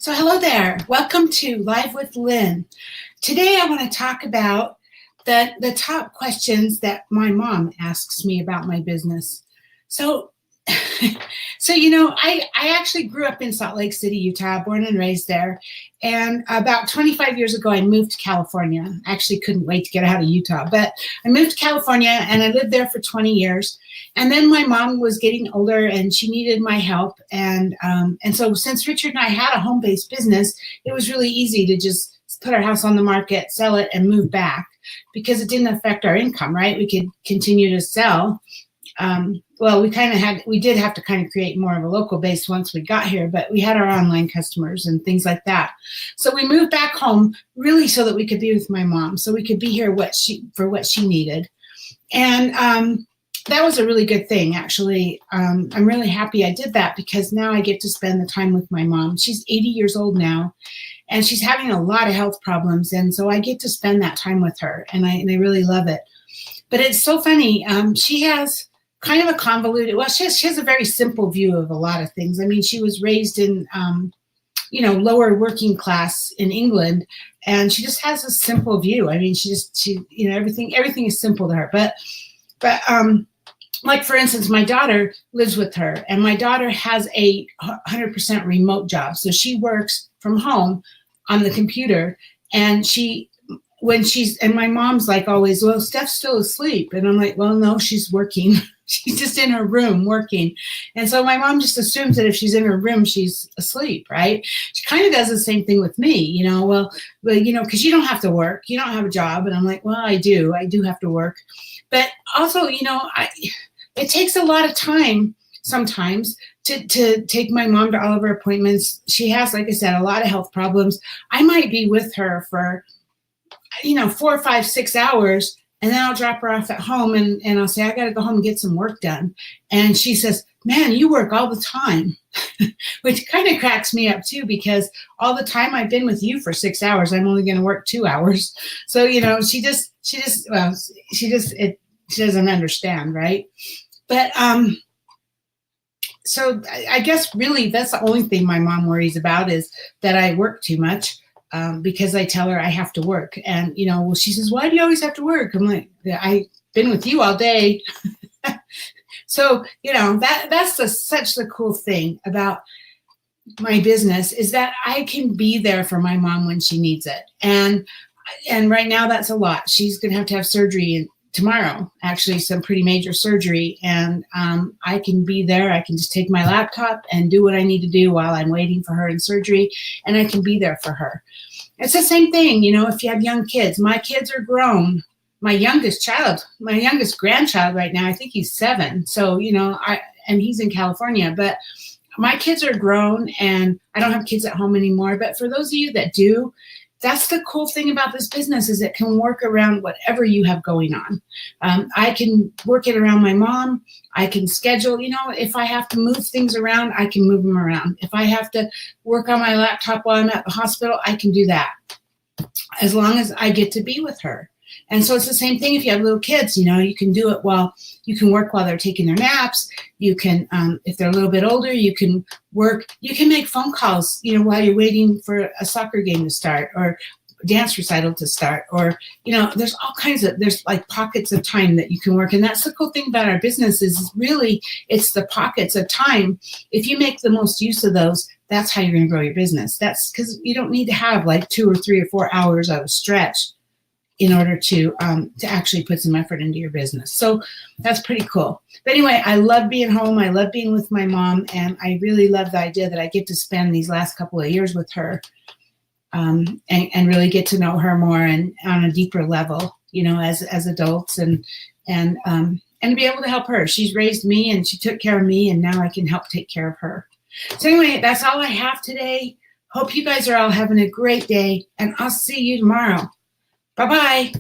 So hello there. Welcome to Live with Lynn. Today I want to talk about the top questions that my mom asks me about my business. So I actually grew up in Salt Lake City, Utah, born and raised there. And about 25 years ago, I moved to California. I actually couldn't wait to get out of Utah, but I moved to California and I lived there for 20 years. And then my mom was getting older and she needed my help. And so since Richard and I had a home-based business, it was really easy to just put our house on the market, sell it, and move back because it didn't affect our income, right? We could continue to sell. We did have to kind of create more of a local base once we got here, but we had our online customers and things like that. So we moved back home really so that we could be with my mom, so we could be here for what she needed. And that was a really good thing, actually. I'm really happy I did that because now I get to spend the time with my mom. She's 80 years old now, and she's having a lot of health problems, and so I get to spend that time with her, and I really love it. But it's so funny. She has kind of a convoluted, she has a very simple view of a lot of things. I mean, she was raised in, lower working class in England, and she just has a simple view. I mean, everything is simple to her. But like for instance, my daughter lives with her, and my daughter has a 100% remote job. So she works from home on the computer, and my mom's like always, well, Steph's still asleep. And I'm like, well, no, she's working. She's just in her room working. And so my mom just assumes that if she's in her room, she's asleep, right? She kind of does the same thing with me, because you don't have to work. You don't have a job. And I'm like, well, I do have to work. But also, it takes a lot of time sometimes to take my mom to all of her appointments. She has, like I said, a lot of health problems. I might be with her for 4, 5, 6 hours, and then I'll drop her off at home and I'll say, I got to go home and get some work done. And she says, man, you work all the time, which kind of cracks me up too, because all the time I've been with you for 6 hours, I'm only going to work 2 hours. So, she doesn't understand. Right. But, so I guess really that's the only thing my mom worries about is that I work too much. Because I tell her I have to work. And, she says, why do you always have to work? I'm like, I've been with you all day. So, that's such the cool thing about my business is that I can be there for my mom when she needs it. And right now that's a lot. She's going to have surgery tomorrow, actually some pretty major surgery. And I can be there. I can just take my laptop and do what I need to do while I'm waiting for her in surgery. And I can be there for her. It's the same thing, if you have young kids. My kids are grown. My youngest grandchild right now, I think he's 7. So, and he's in California, but my kids are grown and I don't have kids at home anymore. But for those of you that do, that's the cool thing about this business is it can work around whatever you have going on. I can work it around my mom. I can schedule, if I have to move things around, I can move them around. If I have to work on my laptop while I'm at the hospital, I can do that as long as I get to be with her. And so it's the same thing if you have little kids, you can do it you can work while they're taking their naps. You can, if they're a little bit older, you can work, you can make phone calls, while you're waiting for a soccer game to start or dance recital to start, or, there's all kinds of, there's like pockets of time that you can work. And that's the cool thing about our business is really, it's the pockets of time. If you make the most use of those, that's how you're going to grow your business. That's because you don't need to have like 2 or 3 or 4 hours of a stretch in order to actually put some effort into your business. So that's pretty cool. But anyway, I love being home. I love being with my mom. And I really love the idea that I get to spend these last couple of years with her and really get to know her more and on a deeper level, as adults and to be able to help her. She's raised me and she took care of me, and now I can help take care of her. So anyway, that's all I have today. Hope you guys are all having a great day, and I'll see you tomorrow. Bye-bye.